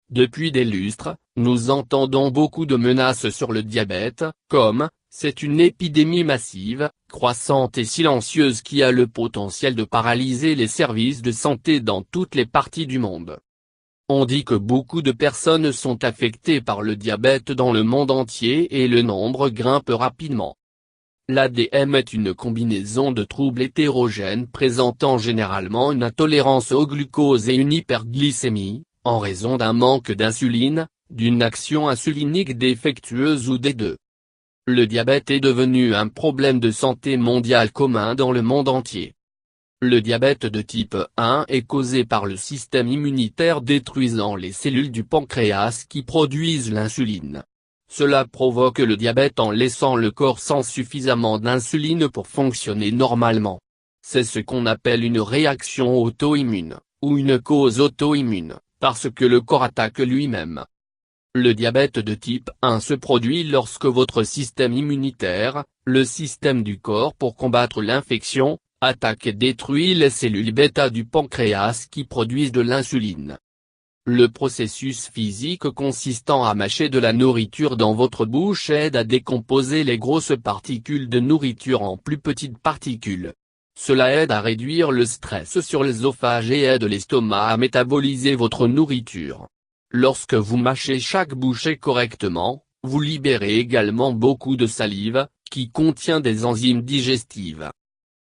Depuis des lustres, nous entendons beaucoup de menaces sur le diabète, comme « c'est une épidémie massive, croissante et silencieuse qui a le potentiel de paralyser les services de santé dans toutes les parties du monde ». On dit que beaucoup de personnes sont affectées par le diabète dans le monde entier et le nombre grimpe rapidement. L'ADM est une combinaison de troubles hétérogènes présentant généralement une intolérance au glucose et une hyperglycémie, en raison d'un manque d'insuline, d'une action insulinique défectueuse ou des deux. Le diabète est devenu un problème de santé mondial commun dans le monde entier. Le diabète de type 1 est causé par le système immunitaire détruisant les cellules du pancréas qui produisent l'insuline. Cela provoque le diabète en laissant le corps sans suffisamment d'insuline pour fonctionner normalement. C'est ce qu'on appelle une réaction auto-immune, ou une cause auto-immune, parce que le corps attaque lui-même. Le diabète de type 1 se produit lorsque votre système immunitaire, le système du corps pour combattre l'infection, attaque et détruit les cellules bêta du pancréas qui produisent de l'insuline. Le processus physique consistant à mâcher de la nourriture dans votre bouche aide à décomposer les grosses particules de nourriture en plus petites particules. Cela aide à réduire le stress sur l'œsophage et aide l'estomac à métaboliser votre nourriture. Lorsque vous mâchez chaque bouchée correctement, vous libérez également beaucoup de salive, qui contient des enzymes digestives.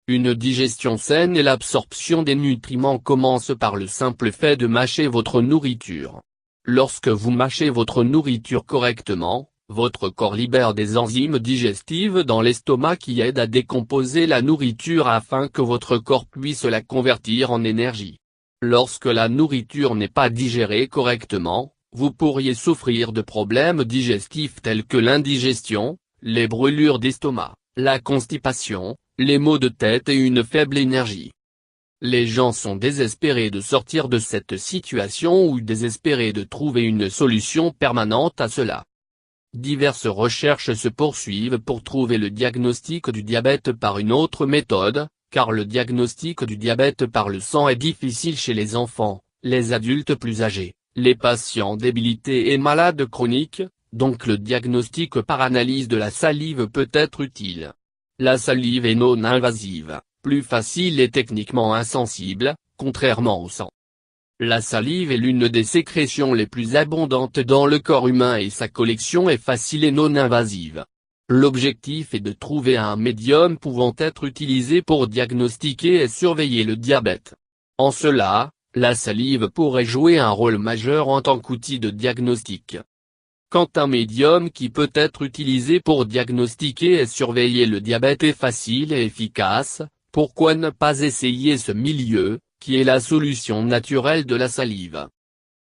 Une digestion saine et l'absorption des nutriments commencent par le simple fait de mâcher votre nourriture. Lorsque vous mâchez votre nourriture correctement, votre corps libère des enzymes digestives dans l'estomac qui aident à décomposer la nourriture afin que votre corps puisse la convertir en énergie. Lorsque la nourriture n'est pas digérée correctement, vous pourriez souffrir de problèmes digestifs tels que l'indigestion, les brûlures d'estomac, la constipation, les maux de tête et une faible énergie. Les gens sont désespérés de sortir de cette situation ou désespérés de trouver une solution permanente à cela. Diverses recherches se poursuivent pour trouver le diagnostic du diabète par une autre méthode, car le diagnostic du diabète par le sang est difficile chez les enfants, les adultes plus âgés, les patients débilités et malades chroniques, donc le diagnostic par analyse de la salive peut être utile. La salive est non invasive, plus facile et techniquement insensible, contrairement au sang. La salive est l'une des sécrétions les plus abondantes dans le corps humain et sa collection est facile et non invasive. L'objectif est de trouver un médium pouvant être utilisé pour diagnostiquer et surveiller le diabète. En cela, la salive pourrait jouer un rôle majeur en tant qu'outil de diagnostic. Quand un médium qui peut être utilisé pour diagnostiquer et surveiller le diabète est facile et efficace, pourquoi ne pas essayer ce milieu, qui est la solution naturelle de la salive?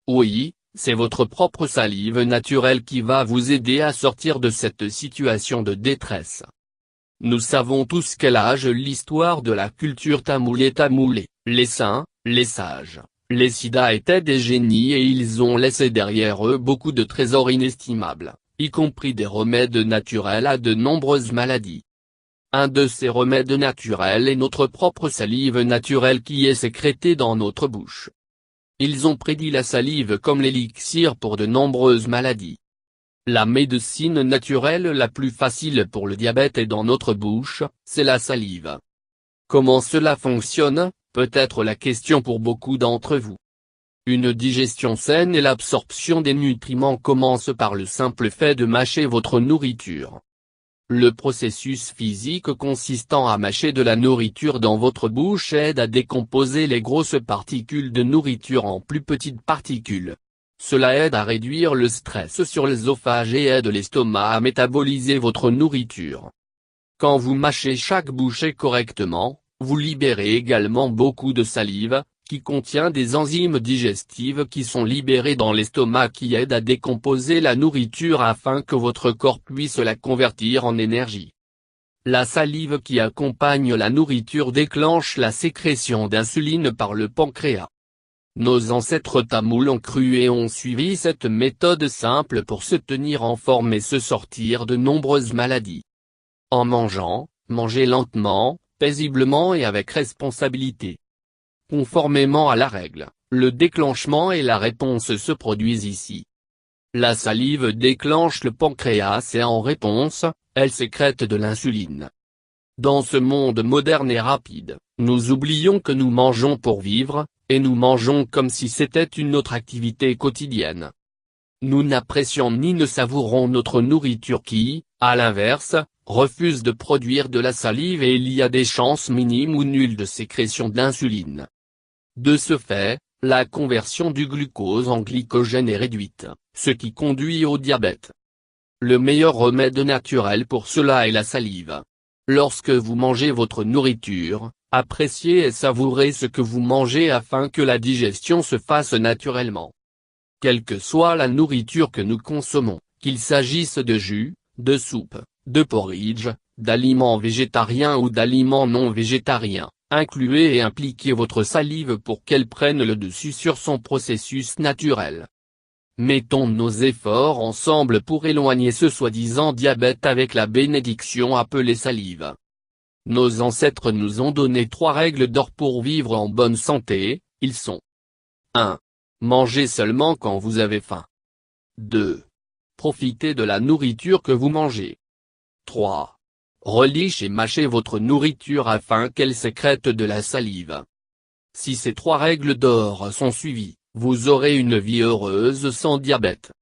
Oui, c'est votre propre salive naturelle qui va vous aider à sortir de cette situation de détresse. Nous savons tous quel âge l'histoire de la culture tamoule est tamoulée, les saints, les sages. Les Siddhas étaient des génies et ils ont laissé derrière eux beaucoup de trésors inestimables, y compris des remèdes naturels à de nombreuses maladies. Un de ces remèdes naturels est notre propre salive naturelle qui est sécrétée dans notre bouche. Ils ont prédit la salive comme l'élixir pour de nombreuses maladies. La médecine naturelle la plus facile pour le diabète est dans notre bouche, c'est la salive. Comment cela fonctionne ? Peut-être la question pour beaucoup d'entre vous. Une digestion saine et l'absorption des nutriments commencent par le simple fait de mâcher votre nourriture. Le processus physique consistant à mâcher de la nourriture dans votre bouche aide à décomposer les grosses particules de nourriture en plus petites particules. Cela aide à réduire le stress sur l'œsophage et aide l'estomac à métaboliser votre nourriture. Quand vous mâchez chaque bouchée correctement, vous libérez également beaucoup de salive, qui contient des enzymes digestives qui sont libérées dans l'estomac qui aident à décomposer la nourriture afin que votre corps puisse la convertir en énergie. La salive qui accompagne la nourriture déclenche la sécrétion d'insuline par le pancréas. Nos ancêtres tamouls ont cru et ont suivi cette méthode simple pour se tenir en forme et se sortir de nombreuses maladies. En mangeant, mangez lentement, paisiblement et avec responsabilité. Conformément à la règle, Le déclenchement et la réponse se produisent ici. La salive déclenche le pancréas et en réponse, elle sécrète de l'insuline. Dans ce monde moderne et rapide, nous oublions que nous mangeons pour vivre, et nous mangeons comme si c'était une autre activité quotidienne. Nous n'apprécions ni ne savourons notre nourriture qui, à l'inverse, refuse de produire de la salive et il y a des chances minimes ou nulles de sécrétion d'insuline. De ce fait, la conversion du glucose en glycogène est réduite, ce qui conduit au diabète. Le meilleur remède naturel pour cela est la salive. Lorsque vous mangez votre nourriture, appréciez et savourez ce que vous mangez afin que la digestion se fasse naturellement. Quelle que soit la nourriture que nous consommons, qu'il s'agisse de jus, de soupe, de porridge, d'aliments végétariens ou d'aliments non végétariens, incluez et impliquez votre salive pour qu'elle prenne le dessus sur son processus naturel. Mettons nos efforts ensemble pour éloigner ce soi-disant diabète avec la bénédiction appelée salive. Nos ancêtres nous ont donné 3 règles d'or pour vivre en bonne santé, ils sont 1. Mangez seulement quand vous avez faim. 2. Profitez de la nourriture que vous mangez. 3. Relichez et mâchez votre nourriture afin qu'elle sécrète de la salive. Si ces 3 règles d'or sont suivies, vous aurez une vie heureuse sans diabète.